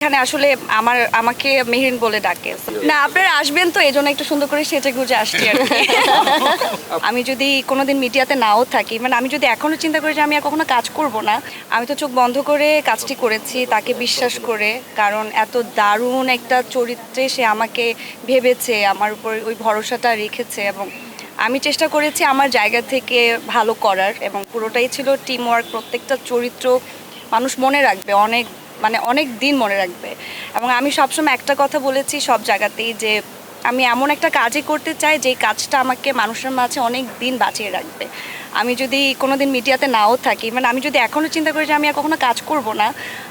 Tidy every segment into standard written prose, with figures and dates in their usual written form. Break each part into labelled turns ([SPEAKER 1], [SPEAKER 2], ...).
[SPEAKER 1] এখানে আসলে আমাকে মেহেরিন বলে ডাকে না, আপনারা আসবেন তো এই জন্য একটু সুন্দর করে সেজে গুজে আসছি আর কি। আমি যদি কোনোদিন মিডিয়াতে নাও থাকি, মানে আমি যদি এখনো চিন্তা করি যে আমি আর কখনো কাজ করব না, আমি তো চোখ বন্ধ করে কাজটি করেছি তাকে বিশ্বাস করে, কারণ এত দারুণ একটা চরিত্রে সে আমাকে ভেবেছে, আমার উপর ওই ভরসাটা রেখেছে এবং আমি চেষ্টা করেছি আমার জায়গা থেকে ভালো করার, এবং পুরোটাই ছিল টিম ওয়ার্ক। প্রত্যেকটা চরিত্র মানুষ মনে রাখবে অনেক দিন মনে রাখবে। এবং আমি সবসময় একটা কথা বলেছি সব জায়গাতেই, যে আমি এমন একটা কাজই করতে চাই যে কাজটা আমাকে মানুষের মাঝে অনেক দিন বাঁচিয়ে রাখবে। আমি যদি কোনোদিন মিডিয়াতে নাও থাকি, মানে আমি যদি এখনও চিন্তা করি যে আমি আর কখনো কাজ করব না,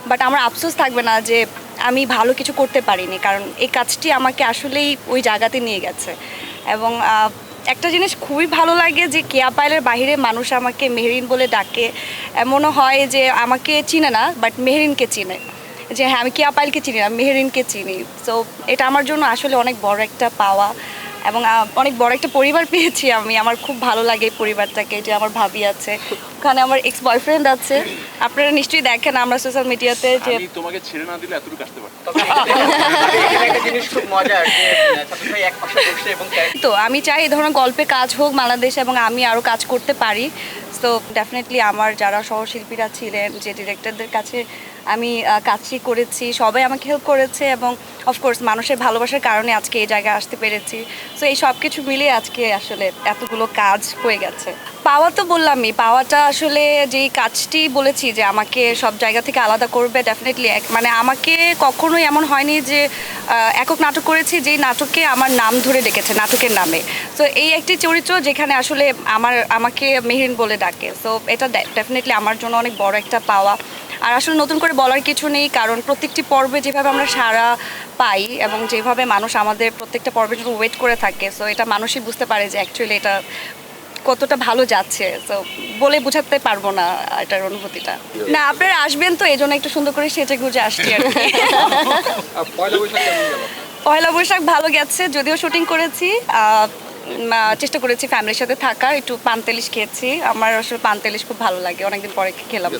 [SPEAKER 1] বাট আমার আফসোস থাকবে না যে আমি ভালো কিছু করতে পারিনি, কারণ এই কাজটি আমাকে আসলেই ওই জায়গাতে নিয়ে গেছে। এবং একটা জিনিস খুবই ভালো লাগে যে কেয়া পায়েলের বাইরে মানুষ আমাকে মেহেরিন বলে ডাকে। এমনও হয় যে আমাকে চিনে না, বাট মেহেরিনকে চিনে, যে হ্যাঁ আমি কেয়া পায়েলকে চিনি না, মেহেরিনকে চিনি। সো এটা আমার জন্য আসলে অনেক বড় একটা পাওয়া, এবং অনেক বড় একটা পরিবার পেয়েছি আমি। আমার খুব ভালো লাগে এই পরিবারটাকে, যে আমার ভাবি আছে, ওখানে আমার এক্স বয়ফ্রেন্ড আছে। আপনারা নিশ্চয়ই দেখেন আমরা সোশ্যাল মিডিয়াতে যে
[SPEAKER 2] আমি তোমাকে ছেড়ে না দিলে এতটুকু আসতে পারতাম।
[SPEAKER 3] একটা জিনিস খুব মজার যে ছাত্রছাত্রী এক পাশে বসে এবং
[SPEAKER 1] তো আমি চাই এই ধরনের গল্পে কাজ হোক বাংলাদেশে, এবং আমি আরও কাজ করতে পারি। তো ডেফিনেটলি আমার যারা সহশিল্পীরা ছিলেন, যে ডিরেক্টরদের কাছে আমি কাজটি করেছি, সবাই আমাকে হেল্প করেছে, এবং অফকোর্স মানুষের ভালোবাসার কারণে আজকে এই জায়গায় আসতে পেরেছি। সো এই সব কিছু মিলিয়ে আজকে আসলে এতগুলো কাজ হয়ে গেছে। পাওয়া তো বললামই, পাওয়াটা আসলে যেই কাজটি বলেছি যে আমাকে সব জায়গা থেকে আলাদা করবে, ডেফিনেটলি মানে আমাকে কখনোই এমন হয়নি যে একক নাটক করেছি যেই নাটকে আমার নাম ধরে ডেকেছে নাটকের নামে। সো এই একটি চরিত্র যেখানে আসলে আমাকে মেহেরিন বলে ডাকে। সো এটা ডেফিনেটলি আমার জন্য অনেক বড় একটা পাওয়া। আর আসলে নতুন করে বলার কিছু নেই, কারণ প্রত্যেকটি পর্বে যেভাবে আমরা সাড়া পাই এবং যেভাবে মানুষ আমাদের প্রত্যেকটা পর্বের জন্য ওয়েট করে থাকে, সো এটা মানুষই বুঝতে পারে যে অ্যাকচুয়ালি এটা কতটা ভালো যাচ্ছে। সো বলে বোঝাতে পারবো না এটার অনুভূতিটা। না, আপনারা আসবেন তো এই জন্য একটু সুন্দর করে সেজে গুজে আসছি আর কি। পয়লা বৈশাখ ভালো গেছে, যদিও শুটিং করেছি, চেষ্টা করেছি ফ্যামিলির সাথে থাকার। একটু পান্তেলিশ খেয়েছি, আমার আসলে পান্তেলিশ খুব ভালো লাগে, অনেকদিন পরে খেলাম।